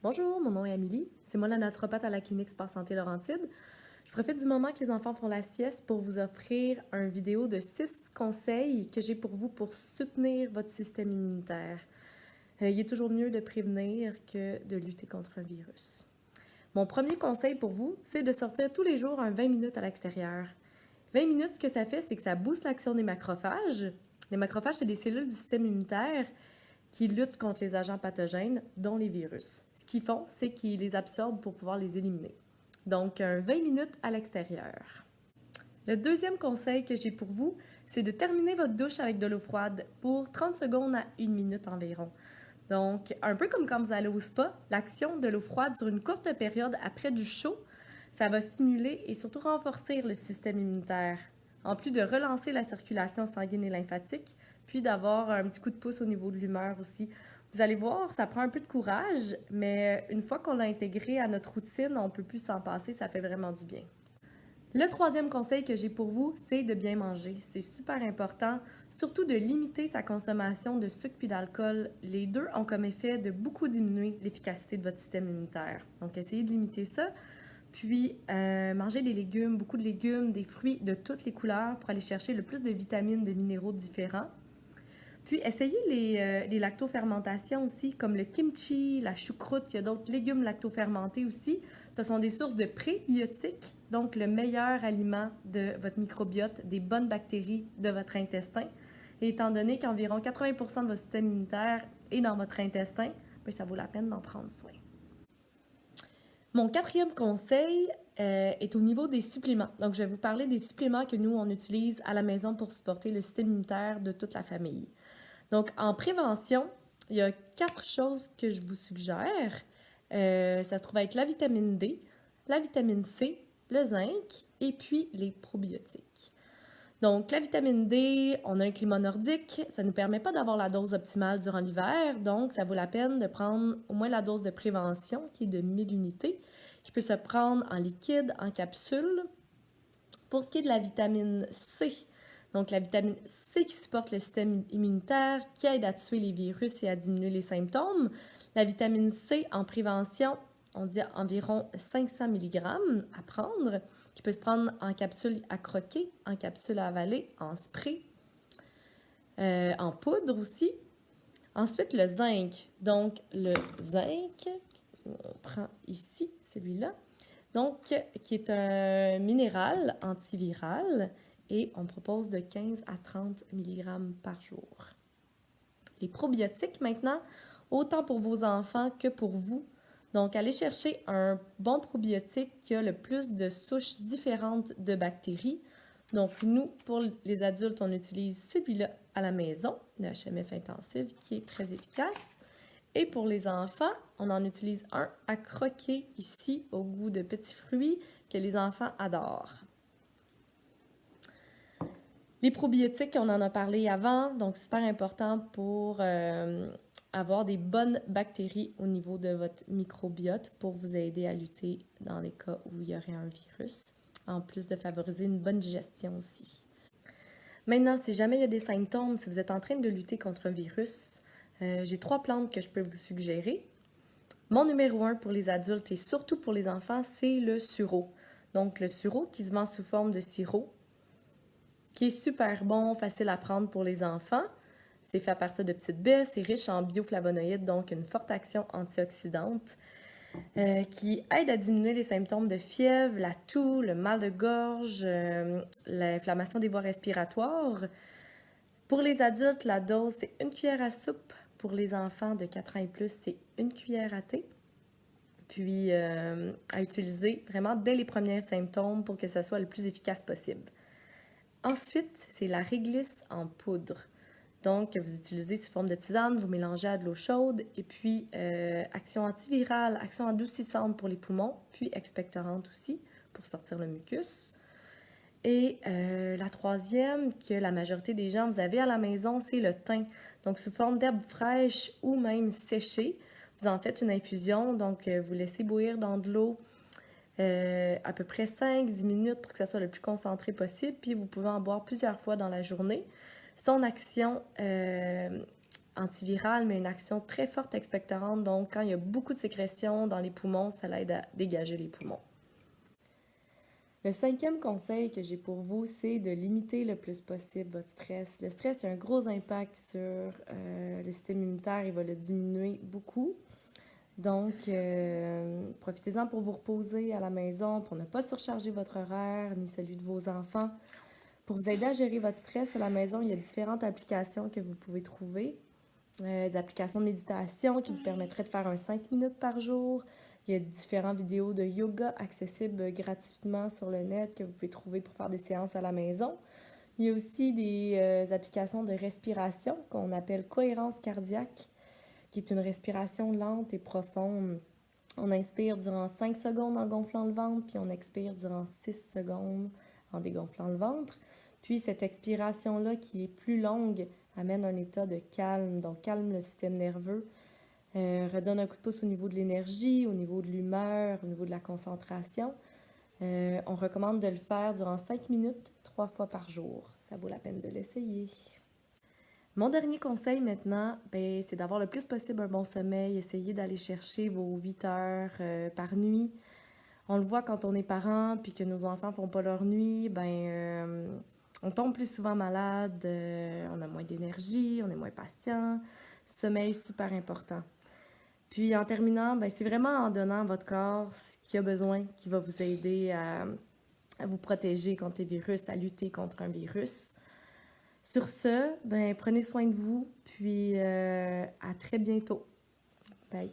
Bonjour, mon nom est Amélie. C'est moi la naturopathe à la clinique Sport Santé Laurentide. Je profite du moment que les enfants font la sieste pour vous offrir une vidéo de 6 conseils que j'ai pour vous pour soutenir votre système immunitaire. Il est toujours mieux de prévenir que de lutter contre un virus. Mon premier conseil pour vous, c'est de sortir tous les jours un 20 minutes à l'extérieur. 20 minutes, ce que ça fait, c'est que ça booste l'action des macrophages. Les macrophages, c'est des cellules du système immunitaire qui luttent contre les agents pathogènes, dont les virus. Ce qu'ils font, c'est qu'ils les absorbent pour pouvoir les éliminer. Donc, 20 minutes à l'extérieur. Le deuxième conseil que j'ai pour vous, c'est de terminer votre douche avec de l'eau froide pour 30 secondes à 1 minute environ. Donc, un peu comme quand vous allez au spa, l'action de l'eau froide sur une courte période après du chaud, ça va stimuler et surtout renforcer le système immunitaire, en plus de relancer la circulation sanguine et lymphatique, puis d'avoir un petit coup de pouce au niveau de l'humeur aussi. Vous allez voir, ça prend un peu de courage, mais une fois qu'on l'a intégré à notre routine, on ne peut plus s'en passer, ça fait vraiment du bien. Le troisième conseil que j'ai pour vous, c'est de bien manger. C'est super important, surtout de limiter sa consommation de sucre puis d'alcool. Les deux ont comme effet de beaucoup diminuer l'efficacité de votre système immunitaire. Donc, essayez de limiter ça. Puis, manger des légumes, beaucoup de légumes, des fruits de toutes les couleurs pour aller chercher le plus de vitamines, de minéraux différents. Puis, essayez les lactofermentations aussi, comme le kimchi, la choucroute. Il y a d'autres légumes lactofermentés aussi. Ce sont des sources de prébiotiques, donc le meilleur aliment de votre microbiote, des bonnes bactéries de votre intestin. Et étant donné qu'environ 80% de votre système immunitaire est dans votre intestin, bien, ça vaut la peine d'en prendre soin. Mon quatrième conseil est au niveau des suppléments. Donc, je vais vous parler des suppléments que nous, on utilise à la maison pour supporter le système immunitaire de toute la famille. Donc, en prévention, il y a 4 choses que je vous suggère. Ça se trouve être la vitamine D, la vitamine C, le zinc et puis les probiotiques. Donc, la vitamine D, on a un climat nordique, ça ne nous permet pas d'avoir la dose optimale durant l'hiver, donc ça vaut la peine de prendre au moins la dose de prévention qui est de 1000 unités, qui peut se prendre en liquide, en capsule. Pour ce qui est de la vitamine C, donc la vitamine C qui supporte le système immunitaire, qui aide à tuer les virus et à diminuer les symptômes. La vitamine C en prévention, on dit environ 500 mg à prendre, qui peut se prendre en capsule à croquer, en capsule à avaler, en spray, en poudre aussi. Ensuite, le zinc. Donc, le zinc, on prend ici celui-là, donc qui est un minéral antiviral et on propose de 15 à 30 mg par jour. Les probiotiques maintenant, autant pour vos enfants que pour vous. Donc, allez chercher un bon probiotique qui a le plus de souches différentes de bactéries. Donc, nous, pour les adultes, on utilise celui-là à la maison, le HMF Intensive, qui est très efficace. Et pour les enfants, on en utilise un à croquer ici au goût de petits fruits que les enfants adorent. Les probiotiques, on en a parlé avant, donc super important pour avoir des bonnes bactéries au niveau de votre microbiote pour vous aider à lutter dans les cas où il y aurait un virus, en plus de favoriser une bonne digestion aussi. Maintenant, si jamais il y a des symptômes, si vous êtes en train de lutter contre un virus, j'ai 3 plantes que je peux vous suggérer. Mon numéro 1 pour les adultes et surtout pour les enfants, c'est le sureau. Donc, le sureau qui se vend sous forme de sirop, qui est super bon, facile à prendre pour les enfants. C'est fait à partir de petites baies, c'est riche en bioflavonoïdes, donc une forte action antioxydante qui aide à diminuer les symptômes de fièvre, la toux, le mal de gorge, l'inflammation des voies respiratoires. Pour les adultes, la dose, c'est 1 cuillère à soupe. Pour les enfants de 4 ans et plus, c'est 1 cuillère à thé. Puis à utiliser vraiment dès les premiers symptômes pour que ça soit le plus efficace possible. Ensuite, c'est la réglisse en poudre. Donc, vous utilisez sous forme de tisane, vous mélangez à de l'eau chaude et puis action antivirale, action adoucissante pour les poumons, puis expectorante aussi pour sortir le mucus. Et la troisième que la majorité des gens vous avez à la maison, c'est le thym. Donc, sous forme d'herbe fraîche ou même séchée, vous en faites une infusion. Donc, vous laissez bouillir dans de l'eau à peu près 5-10 minutes pour que ça soit le plus concentré possible. Puis, vous pouvez en boire plusieurs fois dans la journée. Son action antivirale, mais une action très forte expectorante. Donc, quand il y a beaucoup de sécrétions dans les poumons, ça l'aide à dégager les poumons. Le 5e conseil que j'ai pour vous, c'est de limiter le plus possible votre stress. Le stress a un gros impact sur le système immunitaire, il va le diminuer beaucoup. Donc, profitez-en pour vous reposer à la maison, pour ne pas surcharger votre horaire ni celui de vos enfants. Pour vous aider à gérer votre stress à la maison, il y a différentes applications que vous pouvez trouver. Des applications de méditation qui vous permettraient de faire un 5 minutes par jour. Il y a différentes vidéos de yoga accessibles gratuitement sur le net que vous pouvez trouver pour faire des séances à la maison. Il y a aussi des applications de respiration qu'on appelle cohérence cardiaque, qui est une respiration lente et profonde. On inspire durant 5 secondes en gonflant le ventre, puis on expire durant 6 secondes en dégonflant le ventre. Puis cette expiration-là, qui est plus longue, amène un état de calme, donc calme le système nerveux, redonne un coup de pouce au niveau de l'énergie, au niveau de l'humeur, au niveau de la concentration. On recommande de le faire durant 5 minutes, 3 fois par jour. Ça vaut la peine de l'essayer. Mon dernier conseil maintenant, c'est d'avoir le plus possible un bon sommeil. Essayez d'aller chercher vos 8 heures par nuit. On le voit quand on est parent puis que nos enfants font pas leur nuit, on tombe plus souvent malade, on a moins d'énergie, on est moins patient. Sommeil, super important. Puis en terminant, c'est vraiment en donnant à votre corps ce qu'il a besoin qui va vous aider à vous protéger contre les virus, à lutter contre un virus. Sur ce, prenez soin de vous, puis à très bientôt. Bye.